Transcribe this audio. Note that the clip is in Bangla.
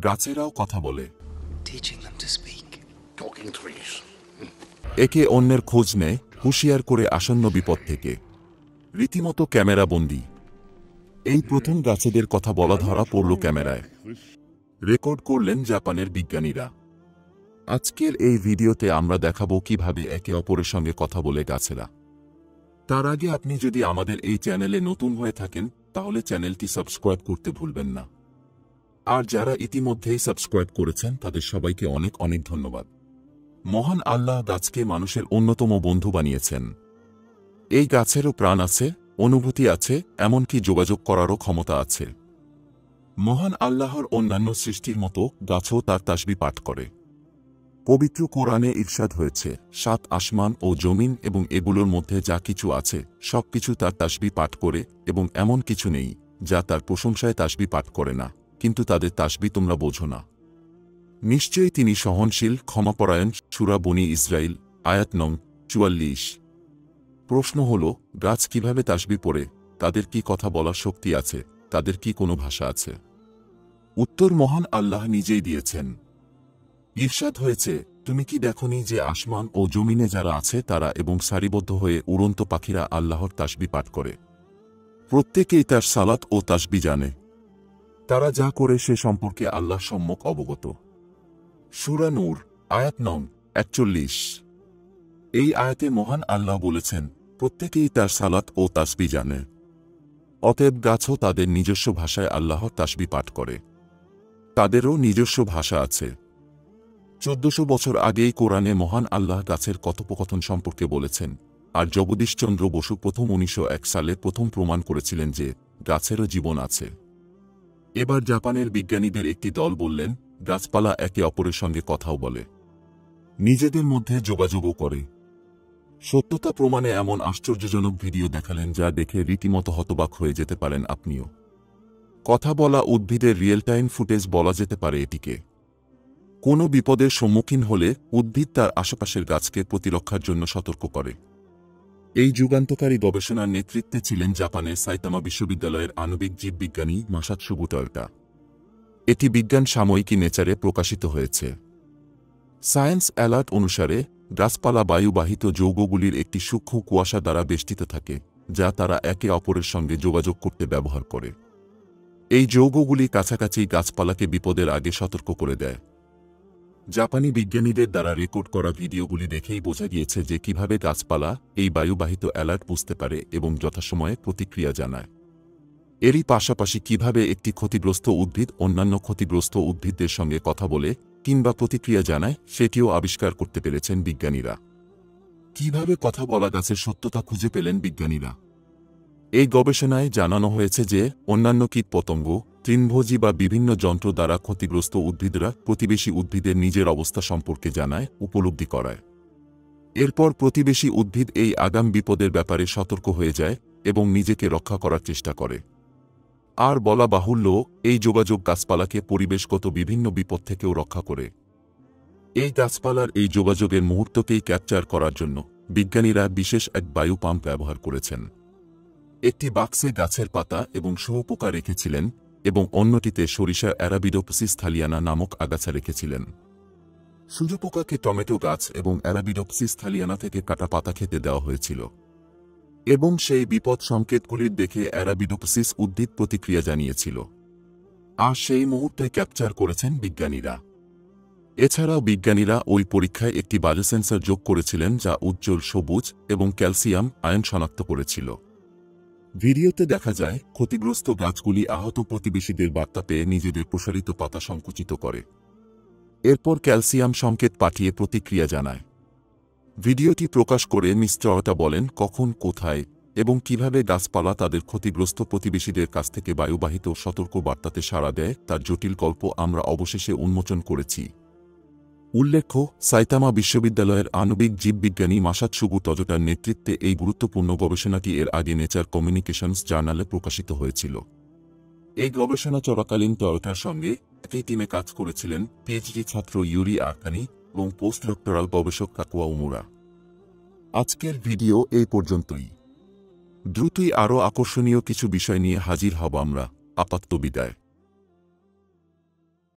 গাছেরাও কথা বলে। Teaching them to speak. Talking trees. একে অন্যের খোঁজ নেয়, হুঁশিয়ার করে আসন্ন বিপদ থেকে। রীতিমতো ক্যামেরা বন্দী। এই প্রথম গাছেদের কথা বলা ধরা পড়ল ক্যামেরায়। রেকর্ড করলেন জাপানের বিজ্ঞানীরা। আজকের এই ভিডিওতে আমরা দেখাবো কিভাবে একে অপরের সঙ্গে কথা বলে গাছেরা। তার আগে আপনি যদি আমাদের এই চ্যানেলে নতুন হয়ে থাকেন তাহলে চ্যানেলটি সাবস্ক্রাইব করতে ভুলবেন না। আর যারা ইতিমধ্যেই সাবস্ক্রাইব করেছেন তাদের সবাইকে অনেক অনেক ধন্যবাদ। মহান আল্লাহ গাছকে মানুষের অন্যতম বন্ধু বানিয়েছেন। এই গাছেরও প্রাণ আছে, অনুভূতি আছে, এমনকি যোগাযোগ করারও ক্ষমতা আছে। মহান আল্লাহর অন্যান্য সৃষ্টির মতো গাছও তার তাসবিহ পাঠ করে। পবিত্র কোরআনে ইরশাদ হয়েছে, ৭ আসমান ও জমিন এবং এগুলোর মধ্যে যা কিছু আছে সবকিছু তার তাসবিহ পাঠ করে, এবং এমন কিছু নেই যা তার প্রশংসায় তাসবিহ পাঠ করে না, কিন্তু তাদের তাসবিহ তোমরা বোঝো না। নিশ্চয়ই তিনি সহনশীল, ক্ষমাপরায়ণ। সূরা বনী ইসরাইল, আয়াত নং ৪৪। প্রশ্ন হল, গাছ কিভাবে তাসবিহ পড়ে? তাদের কি কথা বলার শক্তি আছে? তাদের কি কোনো ভাষা আছে? উত্তর মহান আল্লাহ নিজেই দিয়েছেন। ইরশাদ হয়েছে, তুমি কি দেখনি যে আসমান ও জমিনে যারা আছে তারা এবং সারিবদ্ধ হয়ে উড়ন্ত পাখিরা আল্লাহর তাসবিহ পাঠ করে। প্রত্যেকেই তার সালাত ও তাসবিহ জানে। তারা যা করে সে সম্পর্কে আল্লাহ সম্যক অবগত। সূরা নূর, আয়াত নং ৪১। এই আয়াতে মহান আল্লাহ বলেছেন, প্রত্যেকেই তার সালাত ও তাসবিহ জানে। অতএব গাছও তাদের নিজস্ব ভাষায় আল্লাহর তাসবিহ পাঠ করে। তাদেরও নিজস্ব ভাষা আছে। ১৪০০ বছর আগেই কোরআনে মহান আল্লাহ গাছের কথোপকথন সম্পর্কে বলেছেন, আর জগদীশচন্দ্র বসু প্রথম ১৯০১ সালে প্রথম প্রমাণ করেছিলেন যে গাছেরও জীবন আছে। এবার জাপানের বিজ্ঞানীদের একটি দল বললেন, গাছপালা একে অপরের সঙ্গে কথাও বলে, নিজেদের মধ্যে যোগাযোগও করে। সত্যতা প্রমাণে এমন আশ্চর্যজনক ভিডিও দেখালেন যা দেখে রীতিমতো হতবাক হয়ে যেতে পারেন আপনিও। কথা বলা উদ্ভিদের রিয়েল টাইম ফুটেজ বলা যেতে পারে এটিকে। কোনো বিপদের সম্মুখীন হলে উদ্ভিদ তার আশেপাশের গাছকে প্রতিরক্ষার জন্য সতর্ক করে। এই যুগান্তকারী গবেষণার নেতৃত্বে ছিলেন জাপানের সাইতামা বিশ্ববিদ্যালয়ের আণবিক জীববিজ্ঞানী মাসাতসুগু টয়োটা। এটি বিজ্ঞান সাময়িকী নেচারে প্রকাশিত হয়েছে। সায়েন্স অ্যালার্ট অনুসারে, গাছপালা বায়ুবাহিত যৌগগুলির একটি সূক্ষ্ম কুয়াশা দ্বারা বেষ্টিত থাকে, যা তারা একে অপরের সঙ্গে যোগাযোগ করতে ব্যবহার করে। এই যৌগগুলি কাছাকাছি গাছপালাকে বিপদের আগে সতর্ক করে দেয়। জাপানি বিজ্ঞানীদের দ্বারা রেকর্ড করা ভিডিওগুলি দেখেই বোঝা গিয়েছে যে কিভাবে গাছপালা এই বায়ুবাহিত অ্যালার্ট বুঝতে পারে এবং যথাসময়ে প্রতিক্রিয়া জানায়। এরই পাশাপাশি কিভাবে একটি ক্ষতিগ্রস্ত উদ্ভিদ অন্যান্য ক্ষতিগ্রস্ত উদ্ভিদদের সঙ্গে কথা বলে কিংবা প্রতিক্রিয়া জানায় সেটিও আবিষ্কার করতে পেরেছেন বিজ্ঞানীরা। কিভাবে কথা বলা গাছের সত্যতা খুঁজে পেলেন বিজ্ঞানীরা? এই গবেষণায় জানানো হয়েছে যে অন্যান্য কীটপতঙ্গ, তৃণভোজী বা বিভিন্ন যন্ত্র দ্বারা ক্ষতিগ্রস্ত উদ্ভিদরা প্রতিবেশী উদ্ভিদের নিজের অবস্থা সম্পর্কে জানায়, উপলব্ধি করায়। এরপর প্রতিবেশী উদ্ভিদ এই আগাম বিপদের ব্যাপারে সতর্ক হয়ে যায় এবং নিজেকে রক্ষা করার চেষ্টা করে। আর বলা বাহুল্য, এই যোগাযোগ গাছপালাকে পরিবেশগত বিভিন্ন বিপদ থেকেও রক্ষা করে। এই গাছপালার এই যোগাযোগের মুহূর্তকেই ক্যাপচার করার জন্য বিজ্ঞানীরা বিশেষ এক বায়ু পাম্প ব্যবহার করেছেন। একটি বাক্সে গাছের পাতা এবং শুঁয়োপোকা রেখেছিলেন এবং অন্যটিতে সরিষা অ্যারাবিডোপসিস থালিয়ানা নামক আগাছা রেখেছিলেন। শুঁয়োপোকাকে টমেটো গাছ এবং অ্যারাবিডোপসিস থালিয়ানা থেকে কাটা পাতা খেতে দেওয়া হয়েছিল, এবং সেই বিপদ সংকেতগুলির দেখে অ্যারাবিডোপসিস উদ্ভিদ প্রতিক্রিয়া জানিয়েছিল। আর সেই মুহূর্তে ক্যাপচার করেছেন বিজ্ঞানীরা। এছাড়াও বিজ্ঞানীরা ওই পরীক্ষায় একটি বায়োসেন্সর যোগ করেছিলেন যা উজ্জ্বল সবুজ এবং ক্যালসিয়াম আয়ন শনাক্ত করেছিল। ভিডিওতে দেখা যায় ক্ষতিগ্রস্ত গাছগুলি আহত প্রতিবেশীদের বার্তা পেয়ে নিজেদের প্রসারিত পাতা সংকুচিত করে। এরপর ক্যালসিয়াম সংকেত পাঠিয়ে প্রতিক্রিয়া জানায়। ভিডিওটি প্রকাশ করে মিস্টার টয়োটা বলেন কখন, কোথায় এবং কিভাবে গাছপালা তাদের ক্ষতিগ্রস্ত প্রতিবেশীদের কাছ থেকে বায়ুবাহিত সতর্ক বার্তাতে সাড়া দেয় তার জটিল গল্প আমরা অবশেষে উন্মোচন করেছি। উল্লেখ্য, সাইতামা বিশ্ববিদ্যালয়ের আণবিক জীববিজ্ঞানী মাসাতসুগু টয়োটার নেতৃত্বে এই গুরুত্বপূর্ণ গবেষণাটি এর আগে নেচার কমিউনিকেশনস জার্নালে প্রকাশিত হয়েছিল। এই গবেষণা চলাকালীন টয়োটার সঙ্গে একই টিমে কাজ করেছিলেন পিএইচডি ছাত্র ইউরি আকানি এবং পোস্ট ডক্টরাল গবেষক কাকুয়া উমুরা। আজকের ভিডিও এই পর্যন্তই। দ্রুতই আরও আকর্ষণীয় কিছু বিষয় নিয়ে হাজির হব আমরা। আপাতত বিদায়।